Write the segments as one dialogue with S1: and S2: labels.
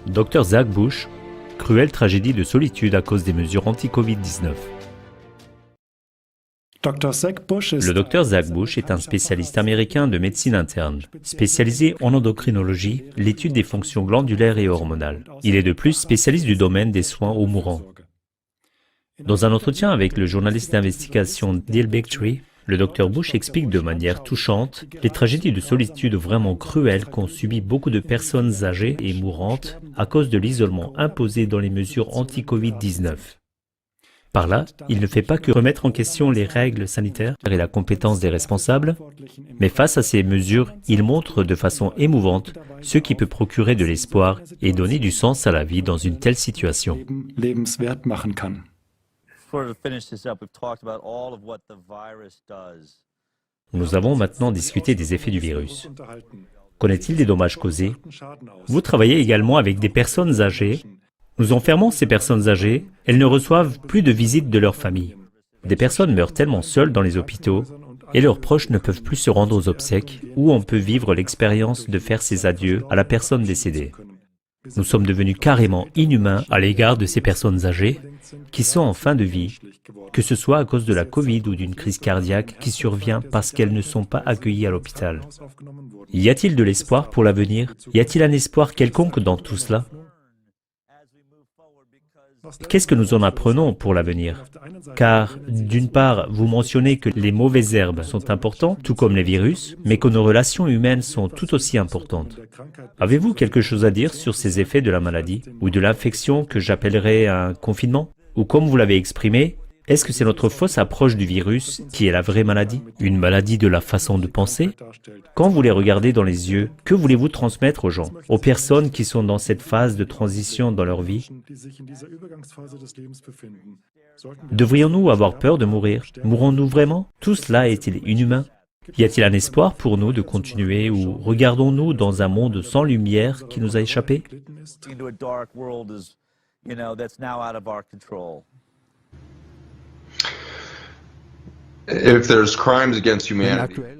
S1: Dr Zach Bush, cruelle tragédie de solitude à cause des mesures anti-Covid-19. Le Dr Zach Bush est un spécialiste américain de médecine interne, spécialisé en endocrinologie, l'étude des fonctions glandulaires et hormonales. Il est de plus spécialiste du domaine des soins aux mourants. Dans un entretien avec le journaliste d'investigation Neil Bigtree, le Dr Bush explique de manière touchante les tragédies de solitude vraiment cruelles qu'ont subi beaucoup de personnes âgées et mourantes à cause de l'isolement imposé dans les mesures anti-Covid-19. Par là, il ne fait pas que remettre en question les règles sanitaires et la compétence des responsables, mais face à ces mesures, il montre de façon émouvante ce qui peut procurer de l'espoir et donner du sens à la vie dans une telle situation. Nous avons maintenant discuté des effets du virus. Connaît-il des dommages causés? Vous travaillez également avec des personnes âgées. Nous enfermons ces personnes âgées, elles ne reçoivent plus de visites de leur famille. Des personnes meurent tellement seules dans les hôpitaux et leurs proches ne peuvent plus se rendre aux obsèques où on peut vivre l'expérience de faire ses adieux à la personne décédée. Nous sommes devenus carrément inhumains à l'égard de ces personnes âgées qui sont en fin de vie, que ce soit à cause de la Covid ou d'une crise cardiaque qui survient parce qu'elles ne sont pas accueillies à l'hôpital. Y a-t-il de l'espoir pour l'avenir? Y a-t-il un espoir quelconque dans tout cela? Qu'est-ce que nous en apprenons pour l'avenir? Car, d'une part, vous mentionnez que les mauvaises herbes sont importantes, tout comme les virus, mais que nos relations humaines sont tout aussi importantes. Avez-vous quelque chose à dire sur ces effets de la maladie, ou de l'infection que j'appellerais un confinement? Ou comme vous l'avez exprimé, est-ce que c'est notre fausse approche du virus qui est la vraie maladie? Une maladie de la façon de penser? Quand vous les regardez dans les yeux, que voulez-vous transmettre aux gens, aux personnes qui sont dans cette phase de transition dans leur vie? Devrions-nous avoir peur de mourir? Mourrons-nous vraiment? Tout cela est-il inhumain? Y a-t-il un espoir pour nous de continuer ou regardons-nous dans un monde sans lumière qui nous a échappé?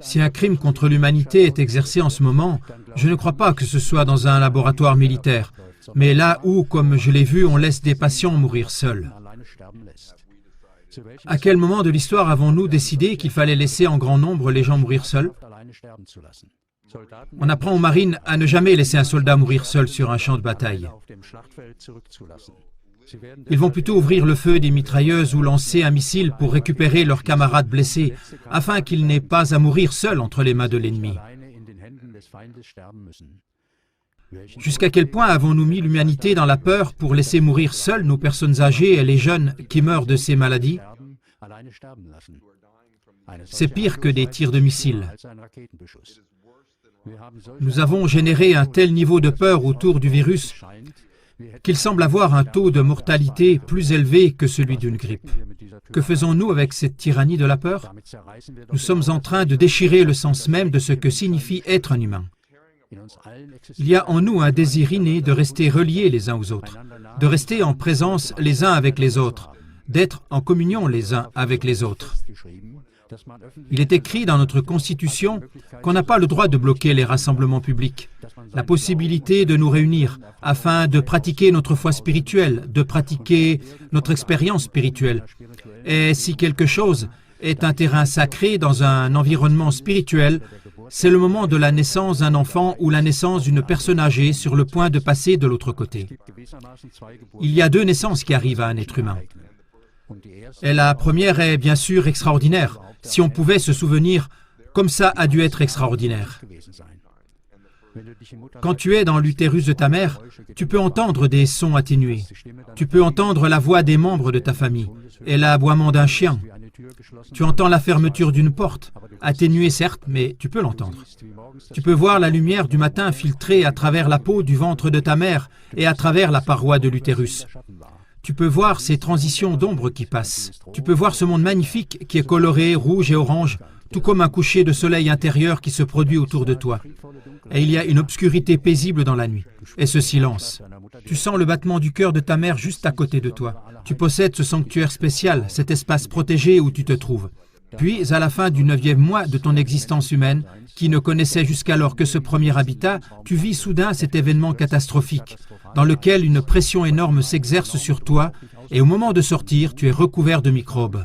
S2: Si un crime contre l'humanité est exercé en ce moment, je ne crois pas que ce soit dans un laboratoire militaire, mais là où, comme je l'ai vu, on laisse des patients mourir seuls. À quel moment de l'histoire avons-nous décidé qu'il fallait laisser en grand nombre les gens mourir seuls? On apprend aux marines à ne jamais laisser un soldat mourir seul sur un champ de bataille. Ils vont plutôt ouvrir le feu des mitrailleuses ou lancer un missile pour récupérer leurs camarades blessés, afin qu'ils n'aient pas à mourir seuls entre les mains de l'ennemi. Jusqu'à quel point avons-nous mis l'humanité dans la peur pour laisser mourir seuls nos personnes âgées et les jeunes qui meurent de ces maladies? C'est pire que des tirs de missiles. Nous avons généré un tel niveau de peur autour du virus qu'il semble avoir un taux de mortalité plus élevé que celui d'une grippe. Que faisons-nous avec cette tyrannie de la peur? Nous sommes en train de déchirer le sens même de ce que signifie être un humain. Il y a en nous un désir inné de rester reliés les uns aux autres, de rester en présence les uns avec les autres, d'être en communion les uns avec les autres. Il est écrit dans notre Constitution qu'on n'a pas le droit de bloquer les rassemblements publics, la possibilité de nous réunir afin de pratiquer notre foi spirituelle, de pratiquer notre expérience spirituelle. Et si quelque chose est un terrain sacré dans un environnement spirituel, c'est le moment de la naissance d'un enfant ou la naissance d'une personne âgée sur le point de passer de l'autre côté. Il y a deux naissances qui arrivent à un être humain. Et la première est bien sûr extraordinaire. Si on pouvait se souvenir, comme ça a dû être extraordinaire. Quand tu es dans l'utérus de ta mère, tu peux entendre des sons atténués. Tu peux entendre la voix des membres de ta famille et l'aboiement d'un chien. Tu entends la fermeture d'une porte, atténuée certes, mais tu peux l'entendre. Tu peux voir la lumière du matin filtrer à travers la peau du ventre de ta mère et à travers la paroi de l'utérus. Tu peux voir ces transitions d'ombre qui passent. Tu peux voir ce monde magnifique qui est coloré, rouge et orange, tout comme un coucher de soleil intérieur qui se produit autour de toi. Et il y a une obscurité paisible dans la nuit. Et ce silence. Tu sens le battement du cœur de ta mère juste à côté de toi. Tu possèdes ce sanctuaire spécial, cet espace protégé où tu te trouves. Puis, à la fin du 9e mois de ton existence humaine, qui ne connaissait jusqu'alors que ce premier habitat, tu vis soudain cet événement catastrophique, dans lequel une pression énorme s'exerce sur toi, et au moment de sortir, tu es recouvert de microbes.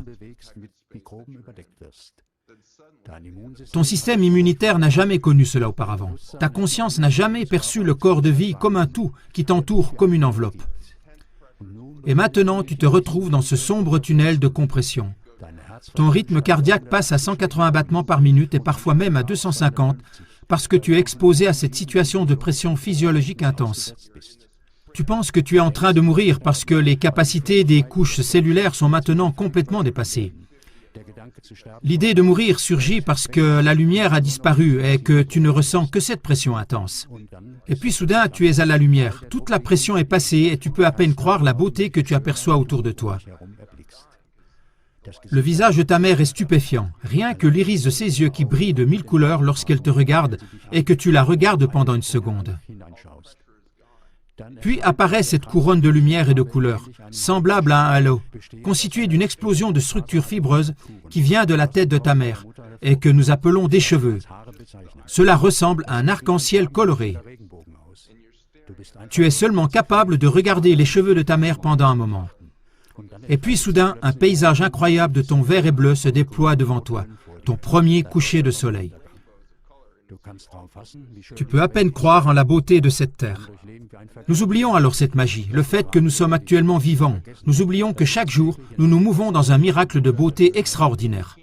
S2: Ton système immunitaire n'a jamais connu cela auparavant. Ta conscience n'a jamais perçu le corps de vie comme un tout qui t'entoure comme une enveloppe. Et maintenant, tu te retrouves dans ce sombre tunnel de compression. Ton rythme cardiaque passe à 180 battements par minute et parfois même à 250 parce que tu es exposé à cette situation de pression physiologique intense. Tu penses que tu es en train de mourir parce que les capacités des couches cellulaires sont maintenant complètement dépassées. L'idée de mourir surgit parce que la lumière a disparu et que tu ne ressens que cette pression intense. Et puis soudain, tu es à la lumière. Toute la pression est passée et tu peux à peine croire la beauté que tu aperçois autour de toi. Le visage de ta mère est stupéfiant. Rien que l'iris de ses yeux qui brille de 1000 couleurs lorsqu'elle te regarde et que tu la regardes pendant une seconde. Puis apparaît cette couronne de lumière et de couleurs, semblable à un halo, constituée d'une explosion de structures fibreuses qui vient de la tête de ta mère et que nous appelons des cheveux. Cela ressemble à un arc-en-ciel coloré. Tu es seulement capable de regarder les cheveux de ta mère pendant un moment. Et puis soudain, un paysage incroyable de ton vert et bleu se déploie devant toi, ton premier coucher de soleil. Tu peux à peine croire en la beauté de cette terre. Nous oublions alors cette magie, le fait que nous sommes actuellement vivants. Nous oublions que chaque jour, nous nous mouvons dans un miracle de beauté extraordinaire.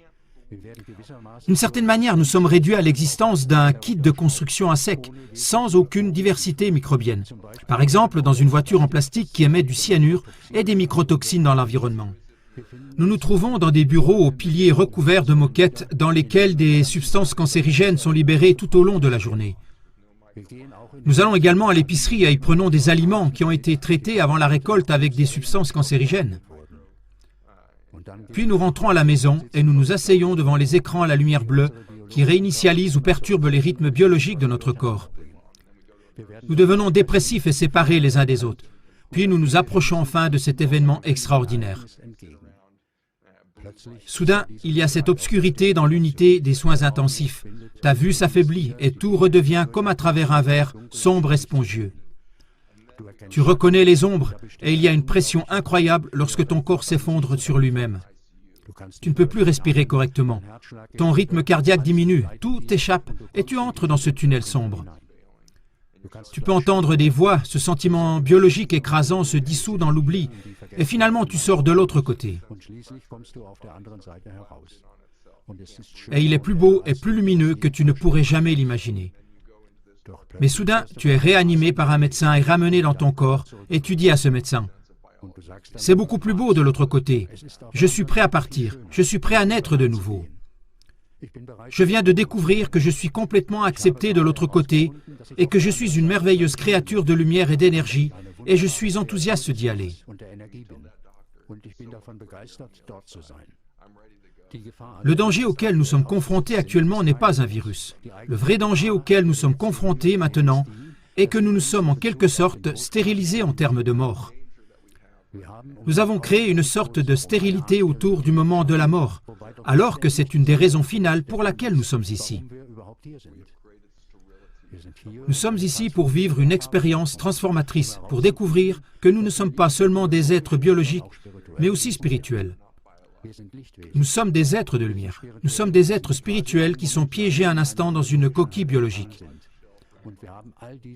S2: D'une certaine manière, nous sommes réduits à l'existence d'un kit de construction à sec, sans aucune diversité microbienne. Par exemple, dans une voiture en plastique qui émet du cyanure et des microtoxines dans l'environnement. Nous nous trouvons dans des bureaux aux piliers recouverts de moquettes dans lesquels des substances cancérigènes sont libérées tout au long de la journée. Nous allons également à l'épicerie et y prenons des aliments qui ont été traités avant la récolte avec des substances cancérigènes. Puis nous rentrons à la maison et nous nous asseyons devant les écrans à la lumière bleue qui réinitialisent ou perturbent les rythmes biologiques de notre corps. Nous devenons dépressifs et séparés les uns des autres. Puis nous nous approchons enfin de cet événement extraordinaire. Soudain, il y a cette obscurité dans l'unité des soins intensifs. Ta vue s'affaiblit et tout redevient comme à travers un verre, sombre et spongieux. Tu reconnais les ombres et il y a une pression incroyable lorsque ton corps s'effondre sur lui-même. Tu ne peux plus respirer correctement. Ton rythme cardiaque diminue, tout t'échappe et tu entres dans ce tunnel sombre. Tu peux entendre des voix, ce sentiment biologique écrasant se dissout dans l'oubli et finalement tu sors de l'autre côté. Et il est plus beau et plus lumineux que tu ne pourrais jamais l'imaginer. Mais soudain, tu es réanimé par un médecin et ramené dans ton corps et tu dis à ce médecin, « C'est beaucoup plus beau de l'autre côté. Je suis prêt à partir. Je suis prêt à naître de nouveau. Je viens de découvrir que je suis complètement accepté de l'autre côté et que je suis une merveilleuse créature de lumière et d'énergie et je suis enthousiaste d'y aller. » Le danger auquel nous sommes confrontés actuellement n'est pas un virus. Le vrai danger auquel nous sommes confrontés maintenant est que nous nous sommes en quelque sorte stérilisés en termes de mort. Nous avons créé une sorte de stérilité autour du moment de la mort, alors que c'est une des raisons finales pour laquelle nous sommes ici. Nous sommes ici pour vivre une expérience transformatrice, pour découvrir que nous ne sommes pas seulement des êtres biologiques, mais aussi spirituels. Nous sommes des êtres de lumière. Nous sommes des êtres spirituels qui sont piégés un instant dans une coquille biologique.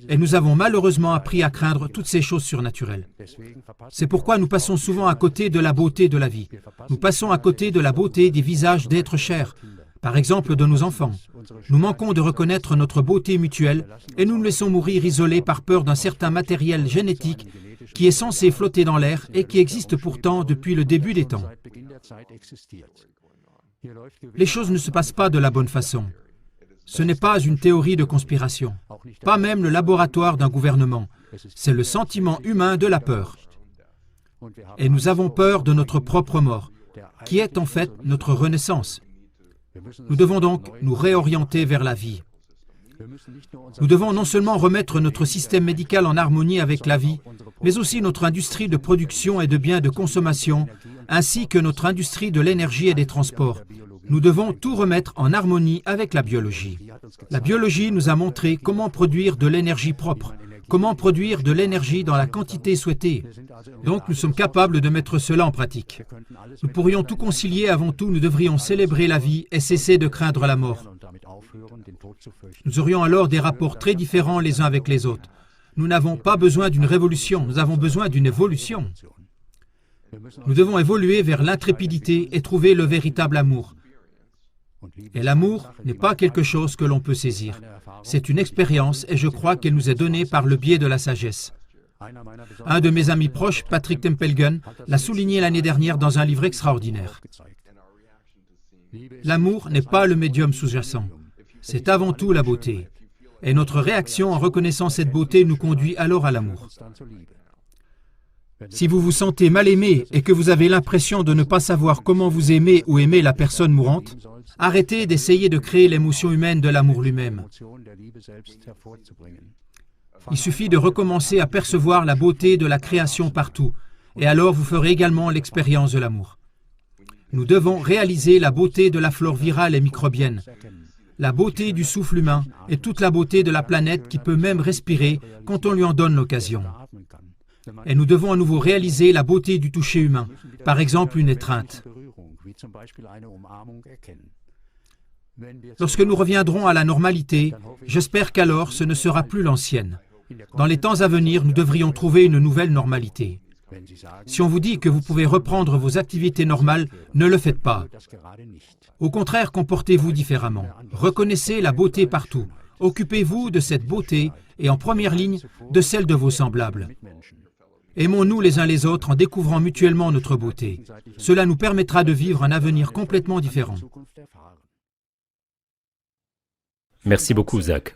S2: Et nous avons malheureusement appris à craindre toutes ces choses surnaturelles. C'est pourquoi nous passons souvent à côté de la beauté de la vie. Nous passons à côté de la beauté des visages d'êtres chers, par exemple de nos enfants. Nous manquons de reconnaître notre beauté mutuelle et nous nous laissons mourir isolés par peur d'un certain matériel génétique qui est censé flotter dans l'air et qui existe pourtant depuis le début des temps. Les choses ne se passent pas de la bonne façon. Ce n'est pas une théorie de conspiration, pas même le laboratoire d'un gouvernement. C'est le sentiment humain de la peur. Et nous avons peur de notre propre mort, qui est en fait notre renaissance. Nous devons donc nous réorienter vers la vie. Nous devons non seulement remettre notre système médical en harmonie avec la vie, mais aussi notre industrie de production et de biens de consommation, ainsi que notre industrie de l'énergie et des transports, Nous devons tout remettre en harmonie avec la biologie. La biologie nous a montré comment produire de l'énergie propre, comment produire de l'énergie dans la quantité souhaitée. Donc nous sommes capables de mettre cela en pratique. Nous pourrions tout concilier. Avant tout, nous devrions célébrer la vie et cesser de craindre la mort. Nous aurions alors des rapports très différents les uns avec les autres. Nous n'avons pas besoin d'une révolution, nous avons besoin d'une évolution. Nous devons évoluer vers l'intrépidité et trouver le véritable amour. Et l'amour n'est pas quelque chose que l'on peut saisir. C'est une expérience et je crois qu'elle nous est donnée par le biais de la sagesse. Un de mes amis proches, Patrick Tempelgen, l'a souligné l'année dernière dans un livre extraordinaire. L'amour n'est pas le médium sous-jacent. C'est avant tout la beauté. Et notre réaction en reconnaissant cette beauté nous conduit alors à l'amour. Si vous vous sentez mal aimé et que vous avez l'impression de ne pas savoir comment vous aimer ou aimer la personne mourante, arrêtez d'essayer de créer l'émotion humaine de l'amour lui-même. Il suffit de recommencer à percevoir la beauté de la création partout, et alors vous ferez également l'expérience de l'amour. Nous devons réaliser la beauté de la flore virale et microbienne, la beauté du souffle humain et toute la beauté de la planète qui peut même respirer quand on lui en donne l'occasion. Et nous devons à nouveau réaliser la beauté du toucher humain, par exemple une étreinte. Lorsque nous reviendrons à la normalité, j'espère qu'alors ce ne sera plus l'ancienne. Dans les temps à venir, nous devrions trouver une nouvelle normalité. Si on vous dit que vous pouvez reprendre vos activités normales, ne le faites pas. Au contraire, comportez-vous différemment. Reconnaissez la beauté partout. Occupez-vous de cette beauté et en première ligne de celle de vos semblables. Aimons-nous les uns les autres en découvrant mutuellement notre beauté. Cela nous permettra de vivre un avenir complètement différent.
S1: Merci beaucoup, Zach.